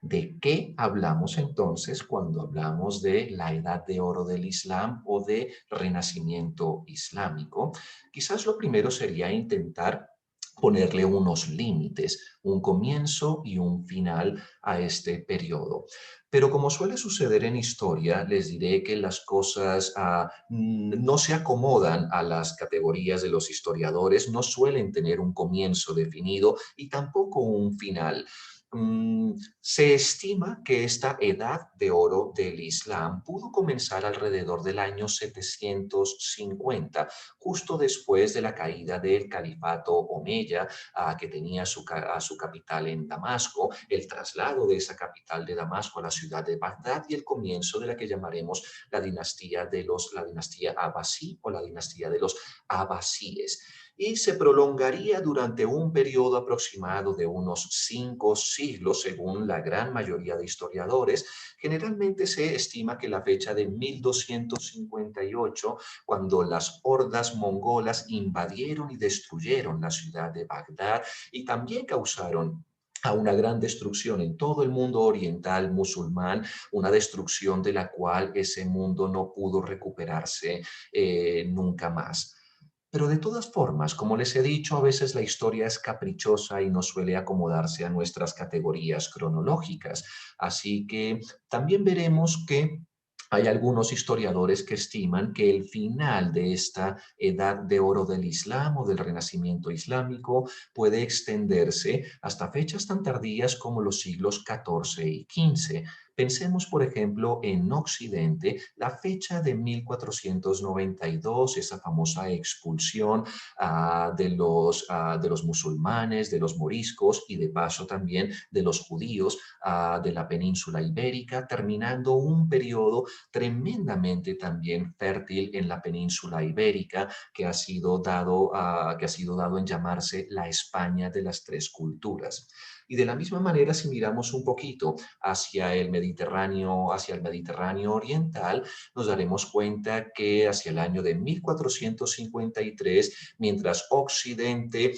¿De qué hablamos entonces cuando hablamos de la edad de oro del Islam o de renacimiento islámico? Quizás lo primero sería intentar ponerle unos límites, un comienzo y un final a este periodo. Pero como suele suceder en historia, les diré que las cosas no se acomodan a las categorías de los historiadores, no suelen tener un comienzo definido y tampoco un final. Se estima que esta edad de oro del Islam pudo comenzar alrededor del año 750, justo después de la caída del califato omeya, que tenía a su capital en Damasco, el traslado de esa capital de Damasco a la ciudad de Bagdad y el comienzo de la que llamaremos la dinastía Abbasí o la dinastía de los Abbasíes, y se prolongaría durante un periodo aproximado de unos 5 siglos, según la gran mayoría de historiadores. Generalmente se estima que la fecha de 1258, cuando las hordas mongolas invadieron y destruyeron la ciudad de Bagdad y también causaron a una gran destrucción en todo el mundo oriental musulmán, una destrucción de la cual ese mundo no pudo recuperarse nunca más. Pero de todas formas, como les he dicho, a veces la historia es caprichosa y no suele acomodarse a nuestras categorías cronológicas. Así que también veremos que hay algunos historiadores que estiman que el final de esta edad de oro del Islam o del Renacimiento islámico puede extenderse hasta fechas tan tardías como los siglos XIV y XV. Pensemos, por ejemplo, en Occidente, la fecha de 1492, esa famosa expulsión de los musulmanes, de los moriscos y de paso también de los judíos de la península ibérica, terminando un periodo tremendamente también fértil en la península ibérica que ha sido dado en llamarse la España de las tres culturas. Y de la misma manera, si miramos un poquito hacia el Mediterráneo oriental, nos daremos cuenta que hacia el año de 1453, mientras Occidente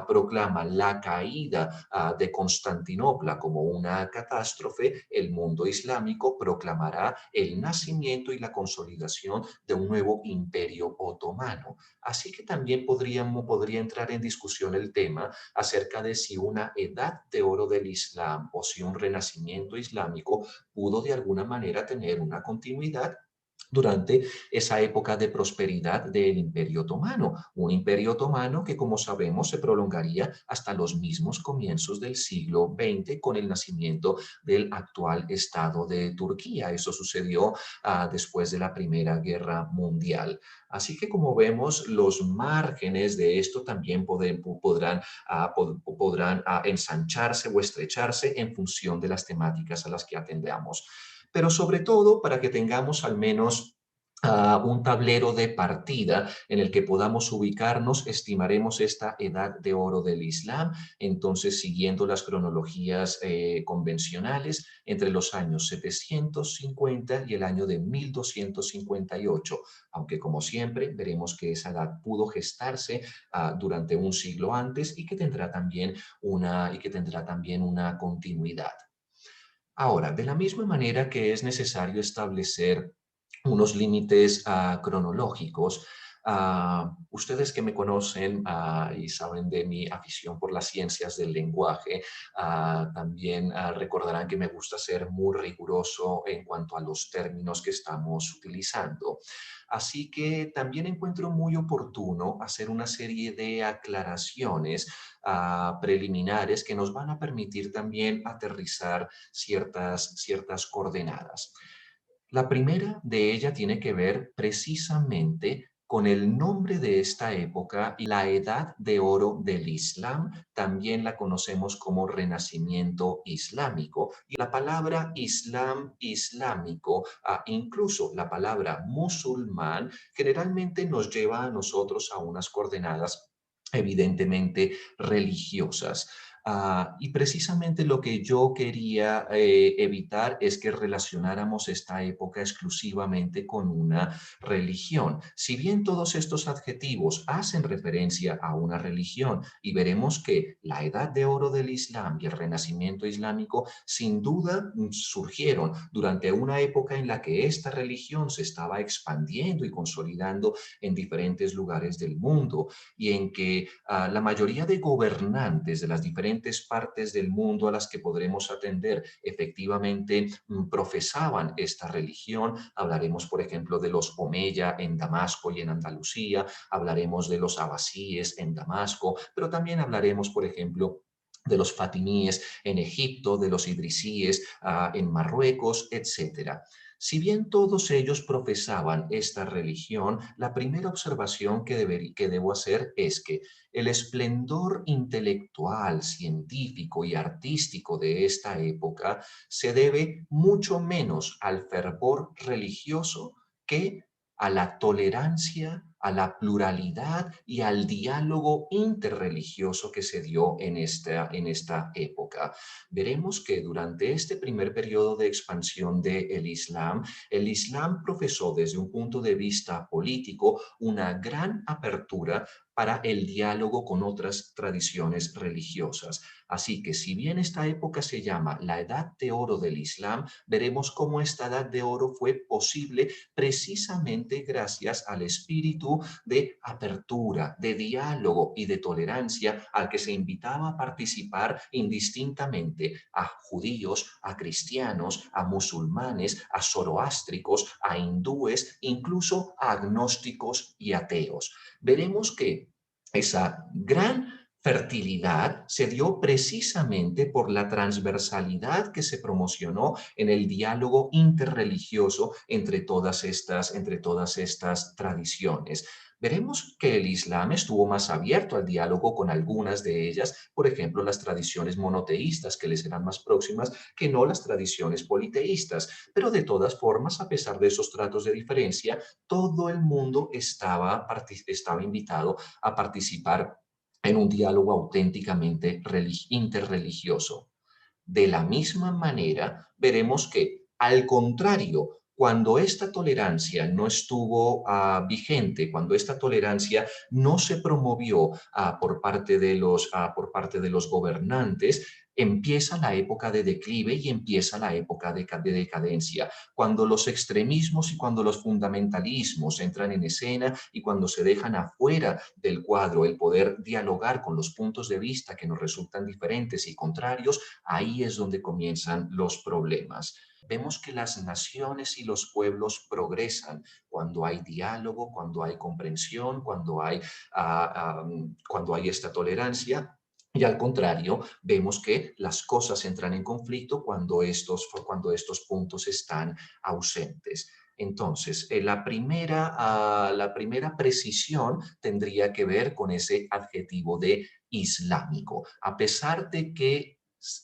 proclama la caída de Constantinopla como una catástrofe, el mundo islámico proclamará el nacimiento y la consolidación de un nuevo imperio otomano. Así que también podría entrar en discusión el tema acerca de si una edad de oro del Islam o si un renacimiento islámico pudo de alguna manera tener una continuidad durante esa época de prosperidad del Imperio Otomano, un Imperio Otomano que, como sabemos, se prolongaría hasta los mismos comienzos del siglo XX con el nacimiento del actual Estado de Turquía. Eso sucedió después de la Primera Guerra Mundial. Así que, como vemos, los márgenes de esto también podrán ensancharse o estrecharse en función de las temáticas a las que atendamos, pero sobre todo para que tengamos al menos un tablero de partida en el que podamos ubicarnos, estimaremos esta edad de oro del Islam, entonces siguiendo las cronologías convencionales, entre los años 750 y el año de 1258, aunque como siempre veremos que esa edad pudo gestarse durante un siglo antes y que tendrá también una continuidad. Ahora, de la misma manera que es necesario establecer unos límites cronológicos, ustedes que me conocen y saben de mi afición por las ciencias del lenguaje, también recordarán que me gusta ser muy riguroso en cuanto a los términos que estamos utilizando. Así que también encuentro muy oportuno hacer una serie de aclaraciones preliminares que nos van a permitir también aterrizar ciertas coordenadas. La primera de ellas tiene que ver precisamente con el nombre de esta época y la edad de oro del Islam. También la conocemos como Renacimiento Islámico. Y la palabra Islam, islámico, incluso la palabra musulmán, generalmente nos lleva a nosotros a unas coordenadas evidentemente religiosas. Y precisamente lo que yo quería evitar es que relacionáramos esta época exclusivamente con una religión. Si bien todos estos adjetivos hacen referencia a una religión y veremos que la edad de oro del Islam y el renacimiento islámico sin duda surgieron durante una época en la que esta religión se estaba expandiendo y consolidando en diferentes lugares del mundo y en que la mayoría de gobernantes de las diferentes partes del mundo a las que podremos atender efectivamente profesaban esta religión. Hablaremos, por ejemplo, de los Omeya en Damasco y en Andalucía, hablaremos de los abasíes en Damasco, pero también hablaremos, por ejemplo, de los fatimíes en Egipto, de los idrisíes en Marruecos, etcétera. Si bien todos ellos profesaban esta religión, la primera observación que debo hacer es que el esplendor intelectual, científico y artístico de esta época se debe mucho menos al fervor religioso que a la tolerancia, a la pluralidad y al diálogo interreligioso que se dio en esta época. Veremos que durante este primer periodo de expansión del Islam, el Islam profesó desde un punto de vista político una gran apertura para el diálogo con otras tradiciones religiosas. Así que si bien esta época se llama la Edad de Oro del Islam, veremos cómo esta Edad de Oro fue posible precisamente gracias al espíritu de apertura, de diálogo y de tolerancia al que se invitaba a participar indistintamente a judíos, a cristianos, a musulmanes, a zoroástricos, a hindúes, incluso a agnósticos y ateos. Veremos que esa gran fertilidad se dio precisamente por la transversalidad que se promocionó en el diálogo interreligioso entre todas estas tradiciones. Veremos que el Islam estuvo más abierto al diálogo con algunas de ellas, por ejemplo, las tradiciones monoteístas que les eran más próximas que no las tradiciones politeístas. Pero de todas formas, a pesar de esos tratos de diferencia, todo el mundo estaba invitado a participar en un diálogo auténticamente interreligioso. De la misma manera, veremos que, al contrario, cuando esta tolerancia no estuvo vigente, cuando esta tolerancia no se promovió por parte de los gobernantes, empieza la época de declive y empieza la época de decadencia, cuando los extremismos y cuando los fundamentalismos entran en escena y cuando se dejan afuera del cuadro el poder dialogar con los puntos de vista que nos resultan diferentes y contrarios, ahí es donde comienzan los problemas. Vemos que las naciones y los pueblos progresan cuando hay diálogo, cuando hay comprensión, cuando hay esta tolerancia. Y al contrario, vemos que las cosas entran en conflicto cuando estos puntos están ausentes. Entonces, la primera precisión tendría que ver con ese adjetivo de islámico. A pesar de que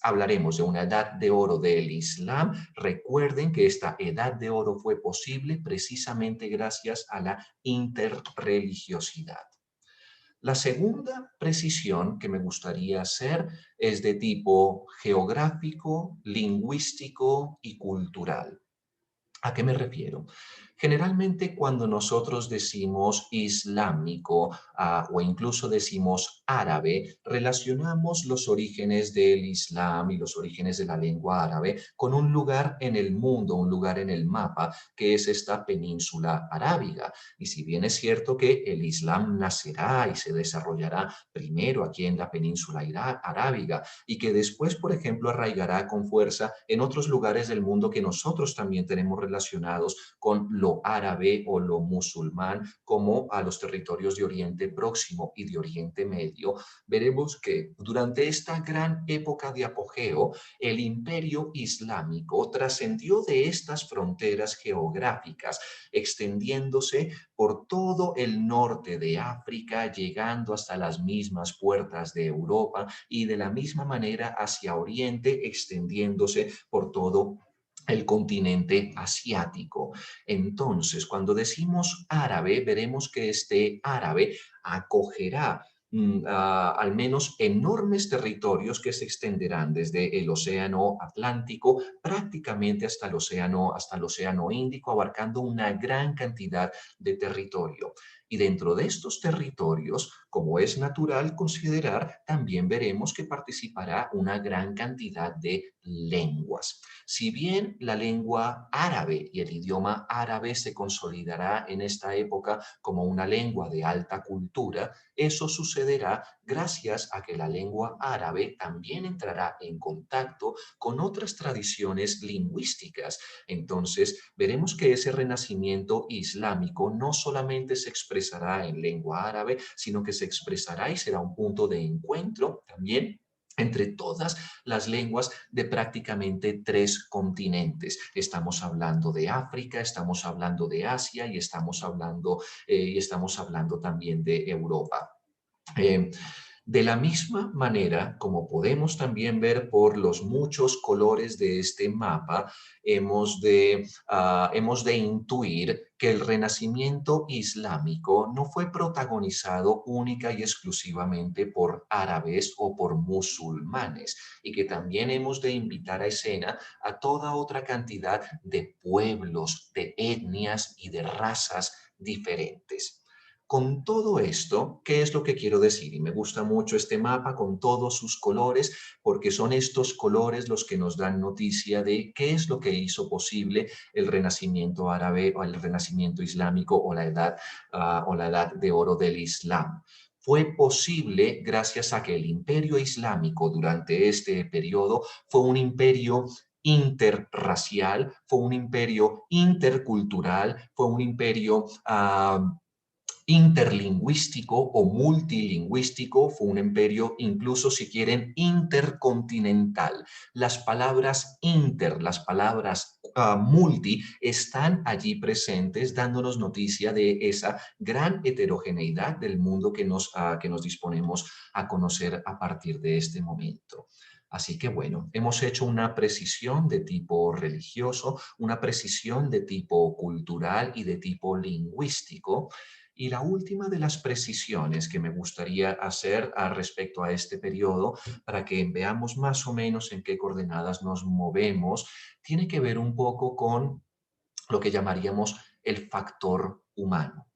hablaremos de una edad de oro del Islam, recuerden que esta edad de oro fue posible precisamente gracias a la interreligiosidad. La segunda precisión que me gustaría hacer es de tipo geográfico, lingüístico y cultural. ¿A qué me refiero? Generalmente cuando nosotros decimos islámico o incluso decimos árabe, relacionamos los orígenes del Islam y los orígenes de la lengua árabe con un lugar en el mundo, un lugar en el mapa, que es esta península arábiga. Y si bien es cierto que el Islam nacerá y se desarrollará primero aquí en la península arábiga y que después, por ejemplo, arraigará con fuerza en otros lugares del mundo que nosotros también tenemos relacionados con lo árabe o lo musulmán, como a los territorios de Oriente Próximo y de Oriente Medio, veremos que durante esta gran época de apogeo, el imperio islámico trascendió de estas fronteras geográficas, extendiéndose por todo el norte de África, llegando hasta las mismas puertas de Europa y de la misma manera hacia Oriente, extendiéndose por todo el continente asiático. Entonces, cuando decimos árabe, veremos que este árabe acogerá al menos enormes territorios que se extenderán desde el Océano Atlántico prácticamente hasta el Océano Índico, abarcando una gran cantidad de territorio. Y dentro de estos territorios, como es natural considerar, también veremos que participará una gran cantidad de lenguas. Si bien la lengua árabe y el idioma árabe se consolidará en esta época como una lengua de alta cultura, eso sucederá gracias a que la lengua árabe también entrará en contacto con otras tradiciones lingüísticas. Entonces, veremos que ese renacimiento islámico no solamente se expresará en lengua árabe, sino que se expresará y será un punto de encuentro también entre todas las lenguas de prácticamente 3 continentes. Estamos hablando de África, estamos hablando de Asia y estamos hablando también de Europa. Eh, de la misma manera, como podemos también ver por los muchos colores de este mapa, hemos de intuir que el renacimiento islámico no fue protagonizado única y exclusivamente por árabes o por musulmanes, y que también hemos de invitar a escena a toda otra cantidad de pueblos, de etnias y de razas diferentes. Con todo esto, ¿qué es lo que quiero decir? Y me gusta mucho este mapa con todos sus colores, porque son estos colores los que nos dan noticia de qué es lo que hizo posible el renacimiento árabe o el renacimiento islámico o la edad de oro del Islam. Fue posible gracias a que el imperio islámico durante este periodo fue un imperio interracial, fue un imperio intercultural, fue un imperio interlingüístico o multilingüístico, fue un imperio incluso, si quieren, intercontinental. Las palabras inter, las palabras multi están allí presentes dándonos noticia de esa gran heterogeneidad del mundo que nos disponemos a conocer a partir de este momento. Así que bueno, hemos hecho una precisión de tipo religioso, una precisión de tipo cultural y de tipo lingüístico. Y la última de las precisiones que me gustaría hacer respecto a este periodo, para que veamos más o menos en qué coordenadas nos movemos, tiene que ver un poco con lo que llamaríamos el factor humano.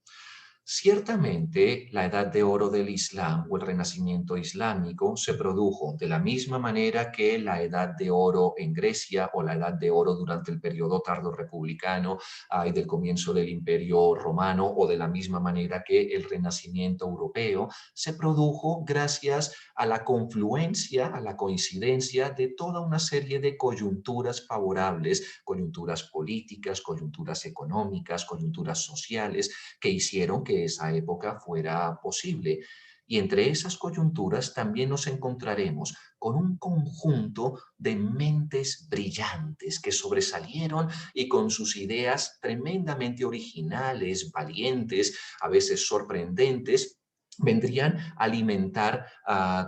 Ciertamente, la edad de oro del Islam o el renacimiento islámico se produjo de la misma manera que la edad de oro en Grecia o la edad de oro durante el periodo tardo-republicano y del comienzo del Imperio Romano, o de la misma manera que el renacimiento europeo se produjo gracias a la confluencia, a la coincidencia de toda una serie de coyunturas favorables, coyunturas políticas, coyunturas económicas, coyunturas sociales, que hicieron que esa época fuera posible. Y entre esas coyunturas también nos encontraremos con un conjunto de mentes brillantes que sobresalieron y con sus ideas tremendamente originales, valientes, a veces sorprendentes, vendrían a alimentar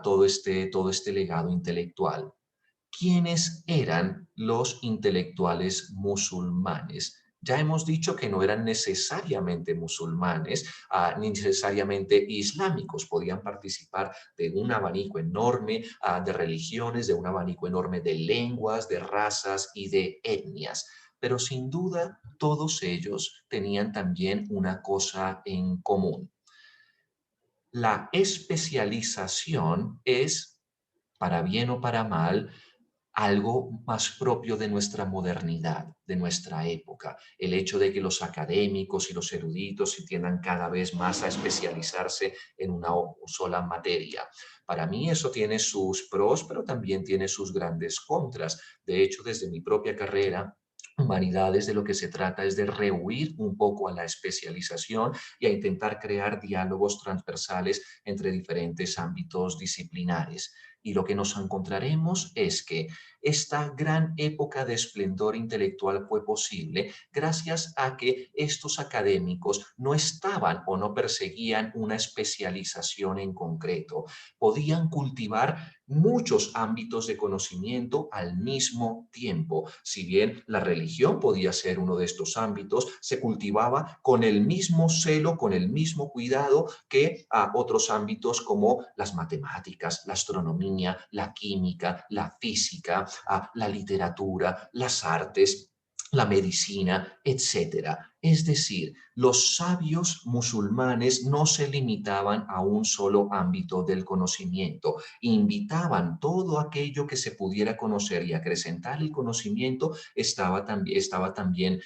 todo este legado intelectual. ¿Quiénes eran los intelectuales musulmanes? Ya hemos dicho que no eran necesariamente musulmanes, ni necesariamente islámicos. Podían participar de un abanico enorme de religiones, de un abanico enorme de lenguas, de razas y de etnias. Pero sin duda, todos ellos tenían también una cosa en común. La especialización es, para bien o para mal, algo más propio de nuestra modernidad, de nuestra época. El hecho de que los académicos y los eruditos se tiendan cada vez más a especializarse en una sola materia. Para mí eso tiene sus pros, pero también tiene sus grandes contras. De hecho, desde mi propia carrera, Humanidades, de lo que se trata es de rehuir un poco a la especialización y a intentar crear diálogos transversales entre diferentes ámbitos disciplinares. Y lo que nos encontraremos es que esta gran época de esplendor intelectual fue posible gracias a que estos académicos no estaban o no perseguían una especialización en concreto. Podían cultivar muchos ámbitos de conocimiento al mismo tiempo. Si bien la religión podía ser uno de estos ámbitos, se cultivaba con el mismo celo, con el mismo cuidado que a otros ámbitos como las matemáticas, la astronomía, la química, la física, la literatura, las artes, la medicina, etcétera. Es decir, los sabios musulmanes no se limitaban a un solo ámbito del conocimiento, invitaban todo aquello que se pudiera conocer y acrecentar el conocimiento estaba también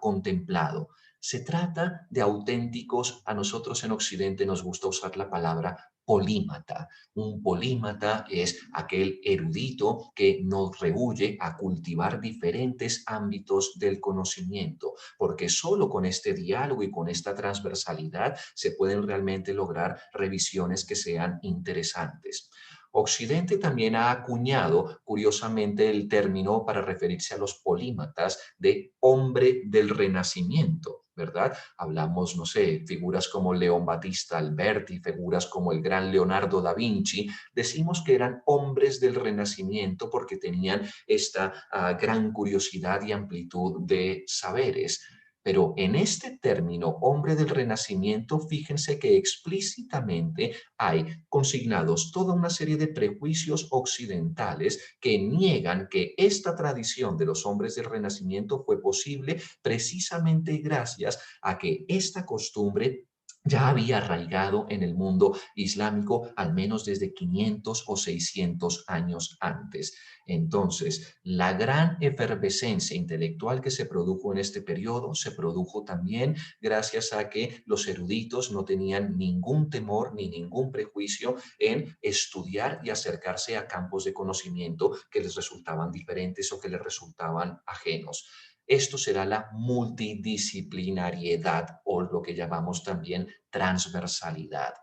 contemplado. Se trata de auténticos, a nosotros en Occidente nos gusta usar la palabra polímata. Un polímata es aquel erudito que nos rehúye a cultivar diferentes ámbitos del conocimiento, porque solo con este diálogo y con esta transversalidad se pueden realmente lograr revisiones que sean interesantes. Occidente también ha acuñado, curiosamente, el término para referirse a los polímatas de hombre del Renacimiento, ¿verdad? Hablamos, no sé, figuras como León Battista Alberti, figuras como el gran Leonardo da Vinci, decimos que eran hombres del Renacimiento porque tenían esta gran curiosidad y amplitud de saberes. Pero en este término, hombre del Renacimiento, fíjense que explícitamente hay consignados toda una serie de prejuicios occidentales que niegan que esta tradición de los hombres del Renacimiento fue posible precisamente gracias a que esta costumbre ya había arraigado en el mundo islámico al menos desde 500 o 600 años antes. Entonces, la gran efervescencia intelectual que se produjo en este periodo se produjo también gracias a que los eruditos no tenían ningún temor ni ningún prejuicio en estudiar y acercarse a campos de conocimiento que les resultaban diferentes o que les resultaban ajenos. Esto será la multidisciplinariedad o lo que llamamos también transversalidad.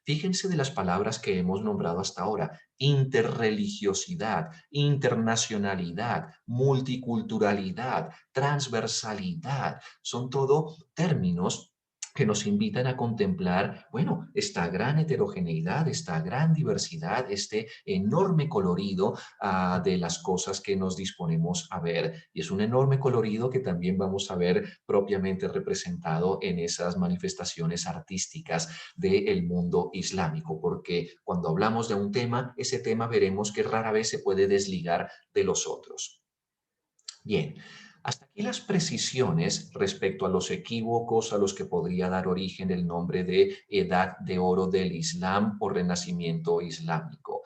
Fíjense de las palabras que hemos nombrado hasta ahora: interreligiosidad, internacionalidad, multiculturalidad, transversalidad. Son todo términos que nos invitan a contemplar, bueno, esta gran heterogeneidad, esta gran diversidad, este enorme colorido de las cosas que nos disponemos a ver. Y es un enorme colorido que también vamos a ver propiamente representado en esas manifestaciones artísticas del mundo islámico, porque cuando hablamos de un tema, ese tema veremos que rara vez se puede desligar de los otros. Bien, hasta aquí las precisiones respecto a los equívocos a los que podría dar origen el nombre de Edad de Oro del Islam o Renacimiento Islámico.